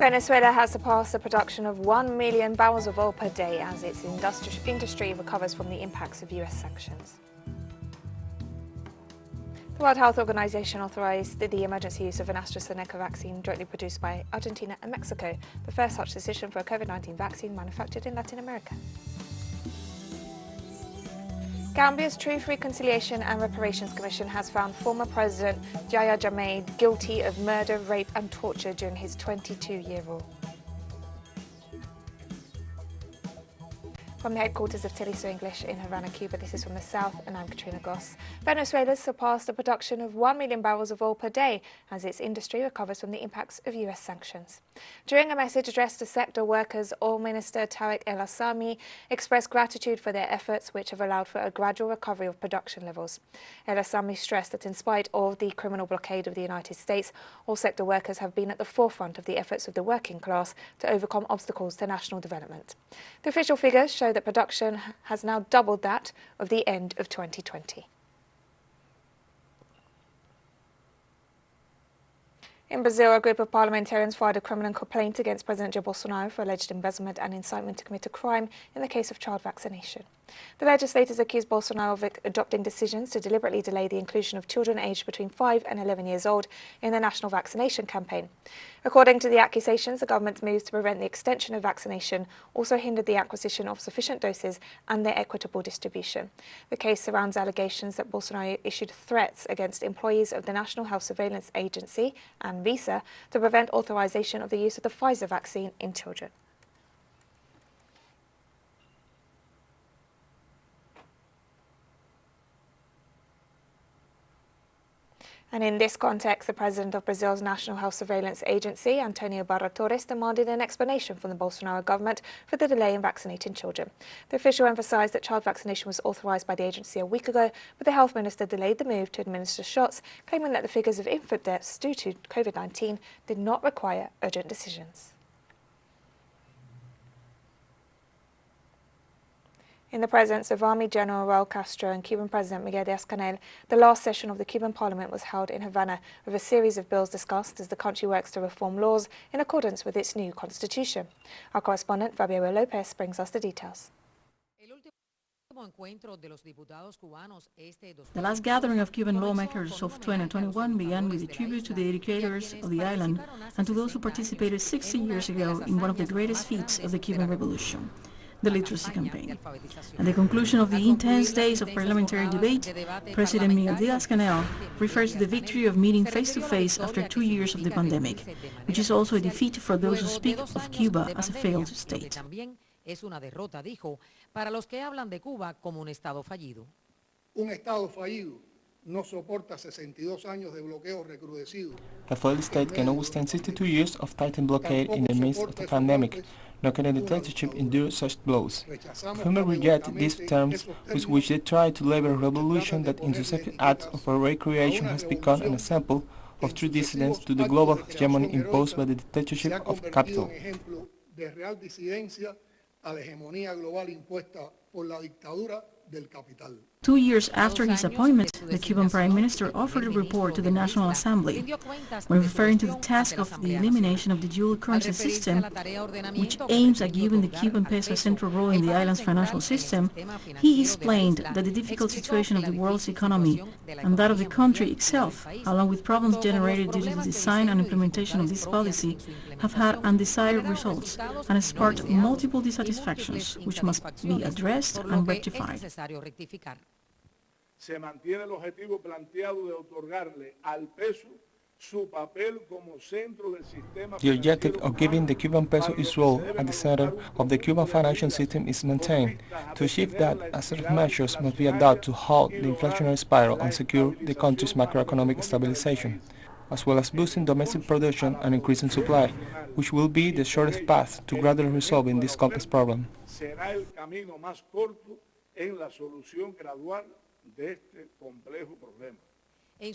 Venezuela has surpassed the production of 1 million barrels of oil per day as its industry recovers from the impacts of US sanctions. The World Health Organization authorized the emergency use of an AstraZeneca vaccine jointly produced by Argentina and Mexico, the first such decision for a COVID-19 vaccine manufactured in Latin America. Gambia's Truth, Reconciliation and Reparations Commission has found former President Yahya Jammeh guilty of murder, rape and torture during his 22-year rule. From the headquarters of Teleso English in Havana, Cuba, this is From the South, and I'm Katrina Goss. Venezuela surpassed the production of 1 million barrels of oil per day as its industry recovers from the impacts of US sanctions. During a message addressed to sector workers, Oil Minister Tariq El-Assami expressed gratitude for their efforts, which have allowed for a gradual recovery of production levels. El-Assami stressed that in spite of the criminal blockade of the United States, all sector workers have been at the forefront of the efforts of the working class to overcome obstacles to national development. The official figures show that production has now doubled that of the end of 2020. In Brazil, a group of parliamentarians filed a criminal complaint against President Jair Bolsonaro for alleged embezzlement and incitement to commit a crime in the case of child vaccination. The legislators accused Bolsonaro of adopting decisions to deliberately delay the inclusion of children aged between 5 and 11 years old in the national vaccination campaign. According to the accusations, the government's moves to prevent the extension of vaccination also hindered the acquisition of sufficient doses and their equitable distribution. The case surrounds allegations that Bolsonaro issued threats against employees of the National Health Surveillance Agency and Visa to prevent authorization of the use of the Pfizer vaccine in children. And in this context, the president of Brazil's National Health Surveillance Agency, Antonio Barra Torres, demanded an explanation from the Bolsonaro government for the delay in vaccinating children. The official emphasized that child vaccination was authorized by the agency a week ago, but the health minister delayed the move to administer shots, claiming that the figures of infant deaths due to COVID-19 did not require urgent decisions. In the presence of Army General Raul Castro and Cuban President Miguel Díaz-Canel, the last session of the Cuban Parliament was held in Havana with a series of bills discussed as the country works to reform laws in accordance with its new constitution. Our correspondent Fabiola Lopez brings us the details. The last gathering of Cuban lawmakers of 2021 began with a tribute to the educators of the island and to those who participated 60 years ago in one of the greatest feats of the Cuban Revolution, the literacy campaign. At the conclusion of the intense days of parliamentary debate, President Miguel Díaz-Canel referred to the victory of meeting face-to-face after 2 years of the pandemic, which is also a defeat for those who speak of Cuba as a failed state. A failed state cannot withstand 62 years of tightened blockade in the midst of the pandemic, nor can the dictatorship endure such blows. Women reject these terms with which they try to label a revolution that in the second act of a recreation has become an example of true dissidence to the global hegemony imposed by the dictatorship of capital. 2 years after his appointment, the Cuban Prime Minister offered a report to the National Assembly. When referring to the task of the elimination of the dual currency system, which aims at giving the Cuban peso a central role in the island's financial system, he explained that the difficult situation of the world's economy and that of the country itself, along with problems generated due to the design and implementation of this policy, have had undesired results and sparked multiple dissatisfactions, which must be addressed and rectified. Se mantiene el objetivo planteado de otorgarle al peso su papel como centro del sistema. The objective of giving the Cuban peso its role at the center of the Cuban financial system is maintained. To achieve that, assertive measures must be adopted to halt the inflationary spiral and secure the country's macroeconomic stabilization, as well as boosting domestic production and increasing supply, which will be the shortest path to gradually resolving this complex problem. Será el camino más corto en la solución gradual de este complejo problema. In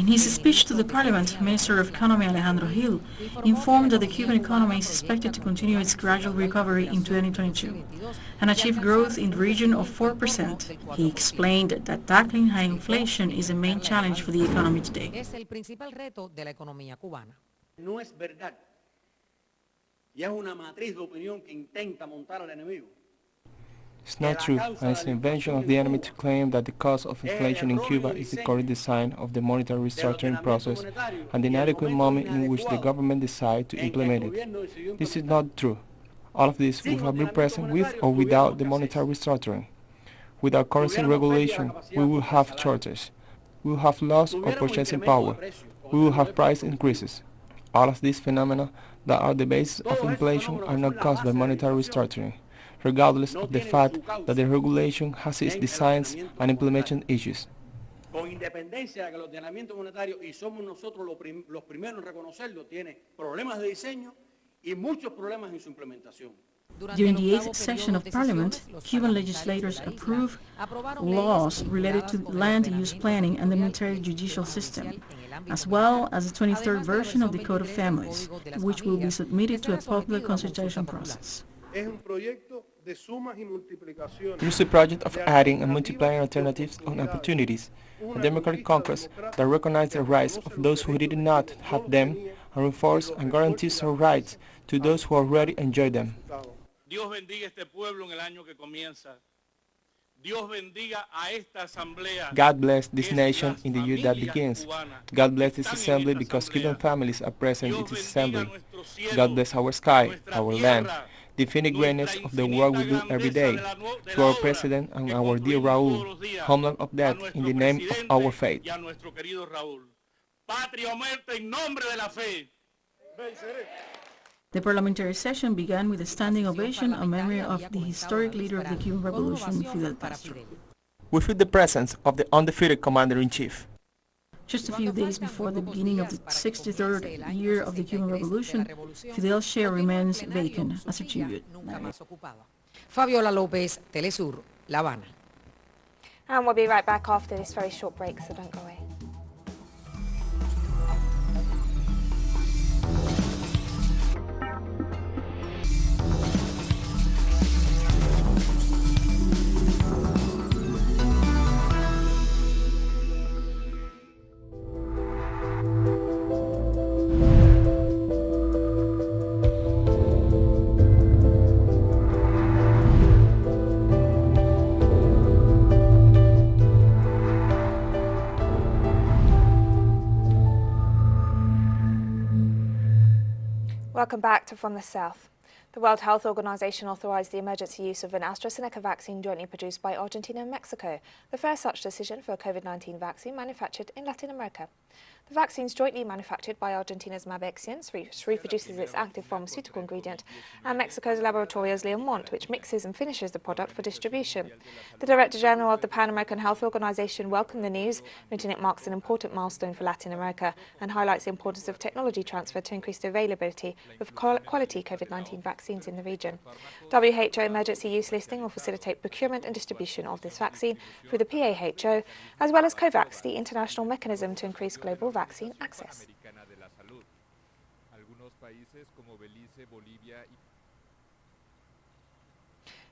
his speech to the Parliament, Minister of Economy Alejandro Gil informed that the Cuban economy is expected to continue its gradual recovery in 2022 and achieve growth in the region of 4%. He explained that tackling high inflation is the main challenge for the economy today. No es verdad. Y es una matriz de opinión que intenta montar al enemigo. It's not true, and it's an invention of the enemy to claim that the cause of inflation in Cuba is the correct design of the monetary restructuring process and the inadequate moment in which the government decided to implement it. This is not true. All of this would have been present with or without the monetary restructuring. Without currency regulation, we will have shortage. We will have loss of purchasing power. We will have price increases. All of these phenomena that are the basis of inflation are not caused by monetary restructuring, regardless of the fact that the regulation has its designs and implementation issues. Con independencia de que el ordenamiento monetario, y somos nosotros los primeros en reconocerlo, tiene problemas de diseño y muchos problemas en su implementación. During the 8th session of Parliament, Cuban legislators approved laws related to land use planning and the military judicial system, as well as the 23rd version of the Code of Families, which will be submitted to a public consultation process. It is a project of adding and multiplying alternatives and opportunities, a democratic conquest that recognizes the rights of those who did not have them and reinforces and guarantees our rights to those who already enjoy them. Dios bendiga este pueblo en el año que comienza. Dios bendiga a esta asamblea. God bless this nation in the year that begins. God bless this assembly because Cuban families are present in this assembly. God bless our sky, our land, the infinite greatness of the work we do every day. To our President and our dear Raúl, homeland of death in the name of our faith. Patria o muerte en nombre de la fe. The parliamentary session began with a standing ovation in memory of the historic leader of the Cuban Revolution, Fidel Castro. We feel the presence of the undefeated commander-in-chief. Just a few days before the beginning of the 63rd year of the Cuban Revolution, Fidel's chair remains vacant as a tribute. Fabiola López, Telesur, La Habana. And we'll be right back after this very short break, so don't go away. Welcome back to From the South. The World Health Organization authorized the emergency use of an AstraZeneca vaccine jointly produced by Argentina and Mexico, the first such decision for a COVID-19 vaccine manufactured in Latin America. The vaccine is jointly manufactured by Argentina's Mabexians, which reproduces its active pharmaceutical ingredient, and Mexico's Laboratorios Leomont, which mixes and finishes the product for distribution. The Director General of the Pan American Health Organization welcomed the news, noting it marks an important milestone for Latin America and highlights the importance of technology transfer to increase the availability of quality COVID-19 vaccines in the region. WHO emergency use listing will facilitate procurement and distribution of this vaccine through the PAHO, as well as COVAX, the international mechanism to increase global vaccine access.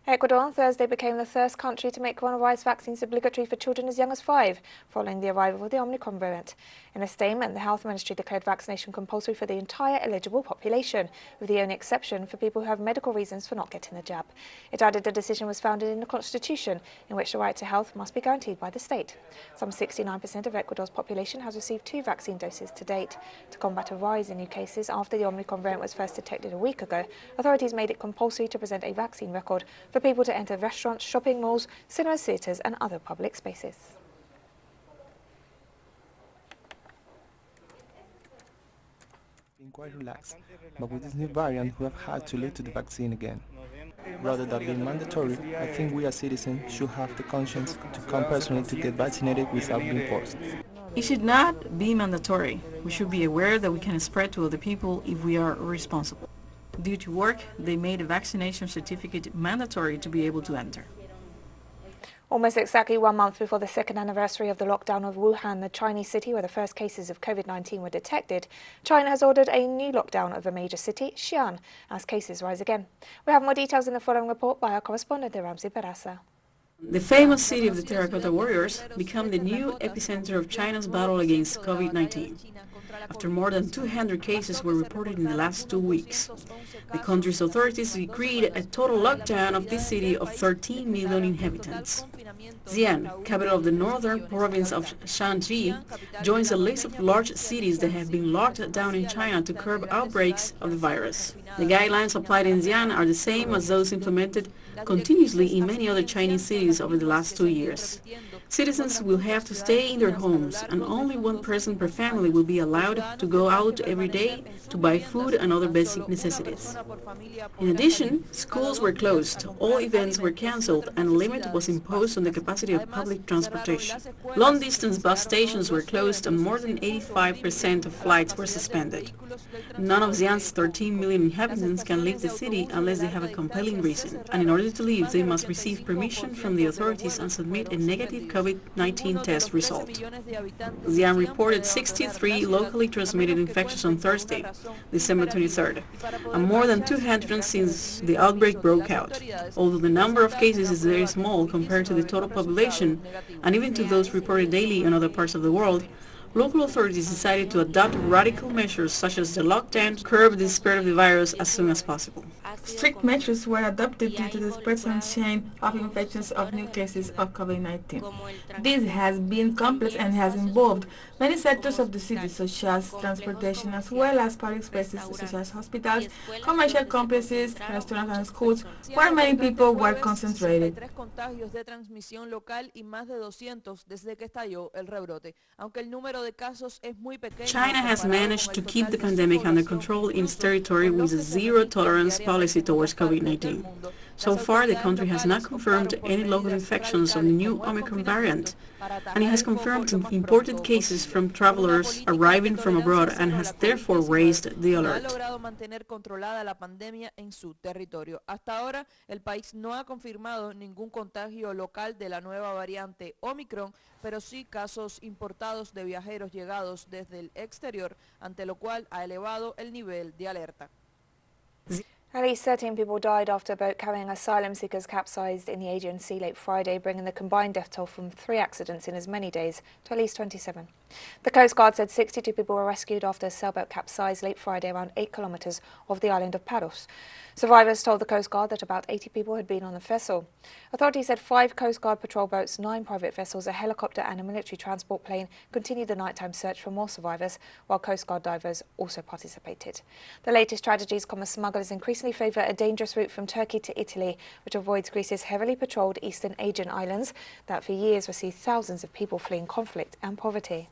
Ecuador on Thursday became the first country to make coronavirus vaccines obligatory for children as young as 5, following the arrival of the Omicron variant. In a statement, the Health Ministry declared vaccination compulsory for the entire eligible population, with the only exception for people who have medical reasons for not getting the jab. It added the decision was founded in the Constitution, in which the right to health must be guaranteed by the state. Some 69% of Ecuador's population has received 2 vaccine doses to date. To combat a rise in new cases after the Omicron variant was first detected a week ago, authorities made it compulsory to present a vaccine record for people to enter restaurants, shopping malls, cinemas, theatres and other public spaces. Been quite relaxed, but with this new variant we have had to live to the vaccine again. Rather than being mandatory, I think we as citizens should have the conscience to come personally to get vaccinated without being forced. It should not be mandatory. We should be aware that we can spread to other people if we are responsible. Due to work, they made a vaccination certificate mandatory to be able to enter. Almost exactly 1 month before the second anniversary of the lockdown of Wuhan, the Chinese city where the first cases of COVID-19 were detected, China has ordered a new lockdown of a major city, Xi'an, as cases rise again. We have more details in the following report by our correspondent, Ramsey Peraza. The famous city of the Terracotta Warriors became the new epicenter of China's battle against COVID-19. after more than 200 cases were reported in the last 2 weeks. The country's authorities decreed a total lockdown of this city of 13 million inhabitants. Xi'an, capital of the northern province of Shanxi, joins a list of large cities that have been locked down in China to curb outbreaks of the virus. The guidelines applied in Xi'an are the same as those implemented continuously in many other Chinese cities over the last 2 years. Citizens will have to stay in their homes, and only one person per family will be allowed to go out every day to buy food and other basic necessities. In addition, schools were closed, all events were cancelled, and a limit was imposed on the capacity of public transportation. Long-distance bus stations were closed and more than 85% of flights were suspended. None of Xi'an's 13 million inhabitants can leave the city unless they have a compelling reason, and in order to leave they must receive permission from the authorities and submit a negative COVID-19 test result. Xi'an reported 63 locally transmitted infections on Thursday, December 23rd, and more than 200 since the outbreak broke out. Although the number of cases is very small compared to the total population, and even to those reported daily in other parts of the world, local authorities decided to adopt radical measures such as the lockdown to curb the spread of the virus as soon as possible. Strict measures were adopted due to the spread and chain of infections of new cases of COVID-19. This has been complex and has involved many sectors of the city, such as transportation, as well as public spaces such as hospitals, commercial complexes, restaurants and schools, where many people were concentrated. China has managed to keep the pandemic under control in its territory with a zero-tolerance policy towards COVID-19. So far, the country has not confirmed any local infections of the new Omicron variant, and it has confirmed imported cases from travelers arriving from abroad and has therefore raised the alert. Hasta ahora, el país no ha confirmado ningún contagio local de la nueva variante Omicron, pero sí casos importados de viajeros llegados desde el exterior, ante lo cual ha elevado el nivel de alerta. At least 13 people died after a boat carrying asylum seekers capsized in the Aegean Sea late Friday, bringing the combined death toll from 3 accidents in as many days to at least 27. The Coast Guard said 62 people were rescued after a sailboat capsized late Friday around 8 kilometres off the island of Paros. Survivors told the Coast Guard that about 80 people had been on the vessel. Authorities said 5 Coast Guard patrol boats, 9 private vessels, a helicopter and a military transport plane continued the nighttime search for more survivors, while Coast Guard divers also participated. The latest tragedies come as smugglers increasingly favour a dangerous route from Turkey to Italy, which avoids Greece's heavily patrolled eastern Aegean islands that for years received thousands of people fleeing conflict and poverty.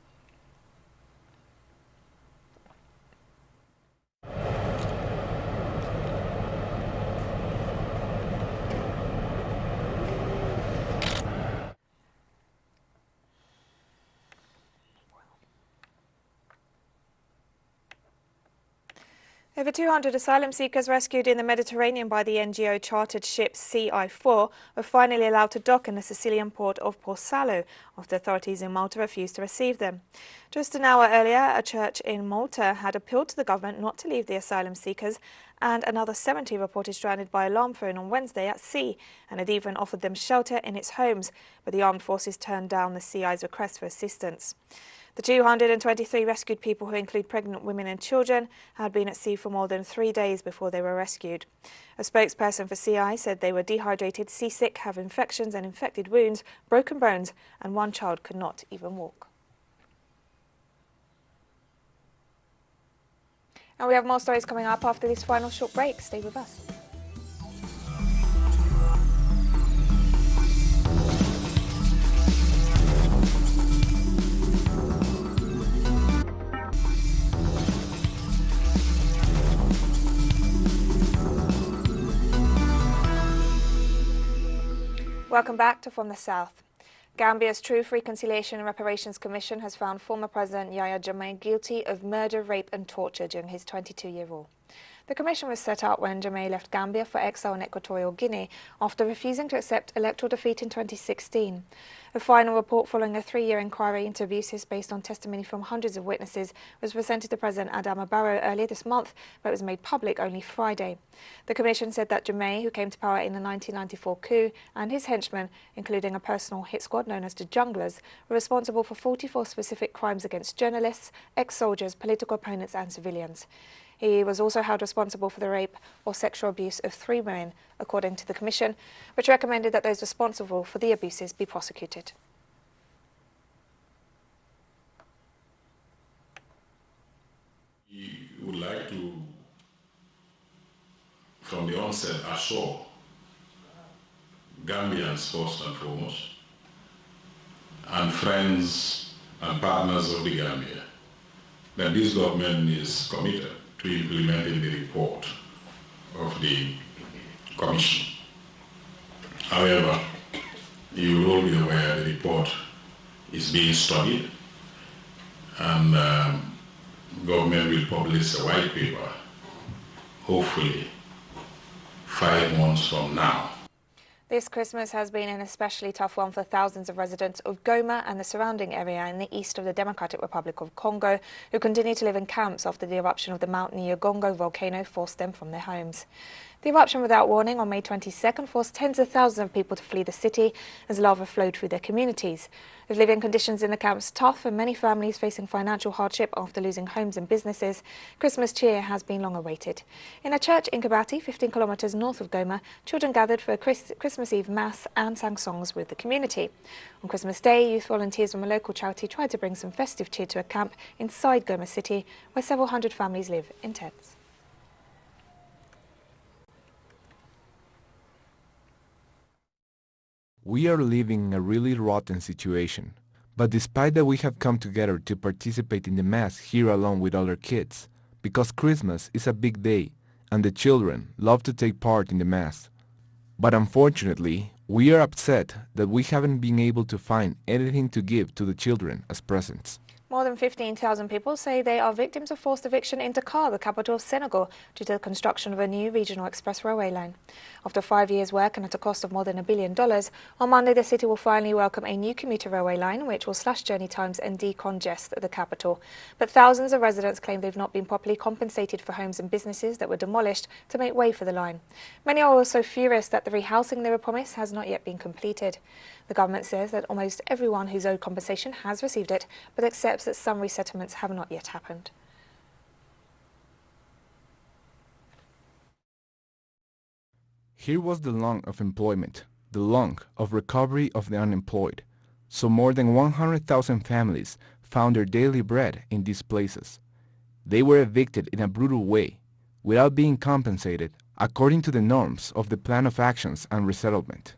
Over 200 asylum seekers rescued in the Mediterranean by the NGO chartered ship CI4 were finally allowed to dock in the Sicilian port of Porsalo after authorities in Malta refused to receive them. Just an hour earlier, a church in Malta had appealed to the government not to leave the asylum seekers, and another 70 reported stranded by alarm phone on Wednesday at sea and had even offered them shelter in its homes, but the armed forces turned down the CI's request for assistance. The 223 rescued people, who include pregnant women and children, had been at sea for more than 3 days before they were rescued. A spokesperson for CI said they were dehydrated, seasick, have infections and infected wounds, broken bones, and one child could not even walk. And we have more stories coming up after this final short break. Stay with us. Welcome back to From the South. Gambia's Truth, Reconciliation and Reparations Commission has found former President Yahya Jammeh guilty of murder, rape and torture during his 22-year rule. The commission was set up when Jammeh left Gambia for exile in Equatorial Guinea after refusing to accept electoral defeat in 2016. A final report following a 3-year inquiry into abuses based on testimony from hundreds of witnesses was presented to President Adama Barrow earlier this month, but was made public only Friday. The commission said that Jammeh, who came to power in the 1994 coup, and his henchmen, including a personal hit squad known as the Junglers, were responsible for 44 specific crimes against journalists, ex-soldiers, political opponents and civilians. He was also held responsible for the rape or sexual abuse of 3 women, according to the Commission, which recommended that those responsible for the abuses be prosecuted. We would like to, from the onset, assure Gambians first and foremost, and friends and partners of the Gambia, that this government is committed to implementing the report of the Commission. However, you will be aware the report is being studied, and government will publish a white paper, hopefully 5 months from now. This Christmas has been an especially tough one for thousands of residents of Goma and the surrounding area in the east of the Democratic Republic of Congo, who continue to live in camps after the eruption of the Mount Nyiragongo volcano forced them from their homes. The eruption without warning on May 22nd forced tens of thousands of people to flee the city as lava flowed through their communities. With living conditions in the camps tough and many families facing financial hardship after losing homes and businesses, Christmas cheer has been long awaited. In a church in Kabati, 15 kilometers north of Goma, children gathered for a Christmas Eve Mass and sang songs with the community. On Christmas Day, youth volunteers from a local charity tried to bring some festive cheer to a camp inside Goma city, where several hundred families live in tents. We are living in a really rotten situation, but despite that we have come together to participate in the Mass here along with other kids, because Christmas is a big day and the children love to take part in the Mass. But unfortunately, we are upset that we haven't been able to find anything to give to the children as presents. More than 15,000 people say they are victims of forced eviction in Dakar, the capital of Senegal, due to the construction of a new regional express railway line. After 5 years' work and at a cost of more than $1 billion, on Monday the city will finally welcome a new commuter railway line which will slash journey times and decongest the capital. But thousands of residents claim they've not been properly compensated for homes and businesses that were demolished to make way for the line. Many are also furious that the rehousing they were promised has not yet been completed. The government says that almost everyone who's owed compensation has received it, but accepts that some resettlements have not yet happened. Here was the lung of employment, the lung of recovery of the unemployed. So more than 100,000 families found their daily bread in these places. They were evicted in a brutal way, without being compensated according to the norms of the Plan of Actions and Resettlement.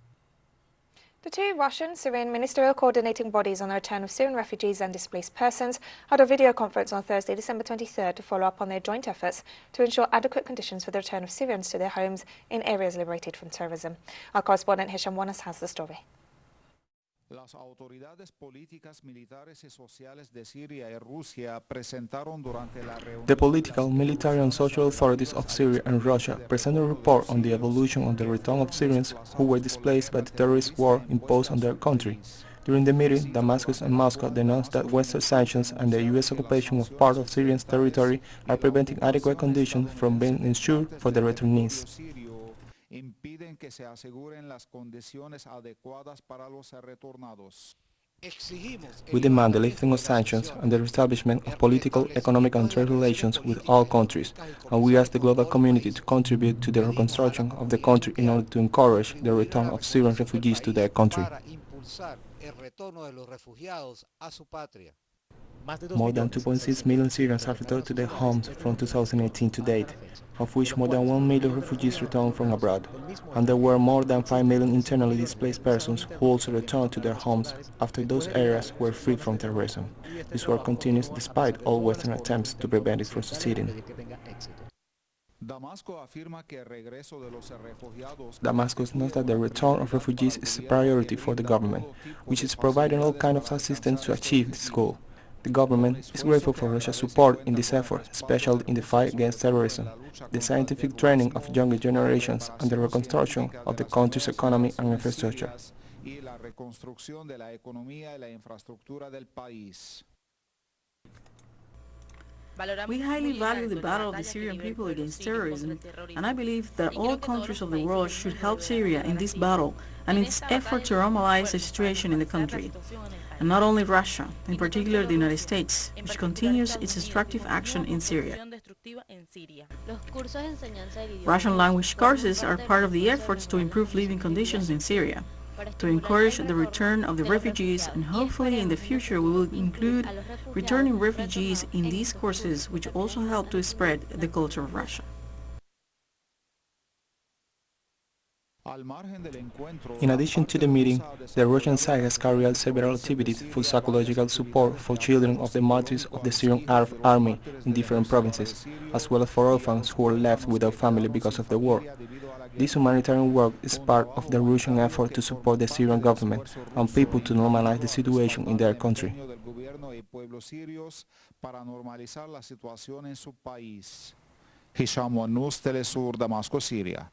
The two Russian-Syrian ministerial coordinating bodies on the return of Syrian refugees and displaced persons had a video conference on Thursday, December 23rd to follow up on their joint efforts to ensure adequate conditions for the return of Syrians to their homes in areas liberated from terrorism. Our correspondent Hisham Wanas has the story. Las autoridades políticas, militares y sociales de Siria y Rusia presentaron durante la reunión. The political, military and social authorities of Syria and Russia presented a report on the evolution of the return of Syrians who were displaced by the terrorist war imposed on their country. During the meeting, Damascus and Moscow denounced that Western sanctions and the U.S. occupation of part of Syrian territory are preventing adequate conditions from being ensured for the returnees. Impiden que se aseguren las condiciones adecuadas para los retornados. We demand the lifting of sanctions and the establishment of political, economic and trade relations with all countries, and we ask the global community to contribute to the reconstruction of the country in order to encourage the return of Syrian refugees to their country. More than 2.6 million Syrians have returned to their homes from 2018 to date, of which more than 1 million refugees returned from abroad, and there were more than 5 million internally displaced persons who also returned to their homes after those areas were freed from terrorism. This work continues despite all Western attempts to prevent it from succeeding. Damascus notes that the return of refugees is a priority for the government, which is providing all kinds of assistance to achieve this goal. The government is grateful for Russia's support in this effort, especially in the fight against terrorism, the scientific training of younger generations, and the reconstruction of the country's economy and infrastructure. We highly value the battle of the Syrian people against terrorism, and I believe that all countries of the world should help Syria in this battle and in its effort to normalize the situation in the country. And not only Russia, in particular the United States, which continues its destructive action in Syria. Russian language courses are part of the efforts to improve living conditions in Syria, to encourage the return of the refugees, and hopefully in the future we will include returning refugees in these courses, which also help to spread the culture of Russia. In addition to the meeting, the Russian side has carried out several activities for psychological support for children of the martyrs of the Syrian Arab Army in different provinces, as well as for orphans who were left without family because of the war. This humanitarian work is part of the Russian effort to support the Syrian government and people to normalize the situation in their country. Hisham News, Telesur, Damascus, Syria.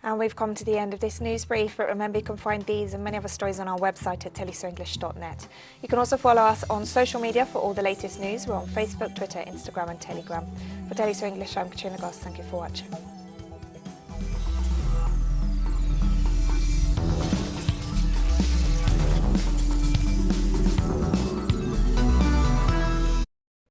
And we've come to the end of this news brief, but remember you can find these and many other stories on our website at telesurenglish.net. You can also follow us on social media for all the latest news. We're on Facebook, Twitter, Instagram and Telegram. For Telesur English, I'm Katrina Goss. Thank you for watching.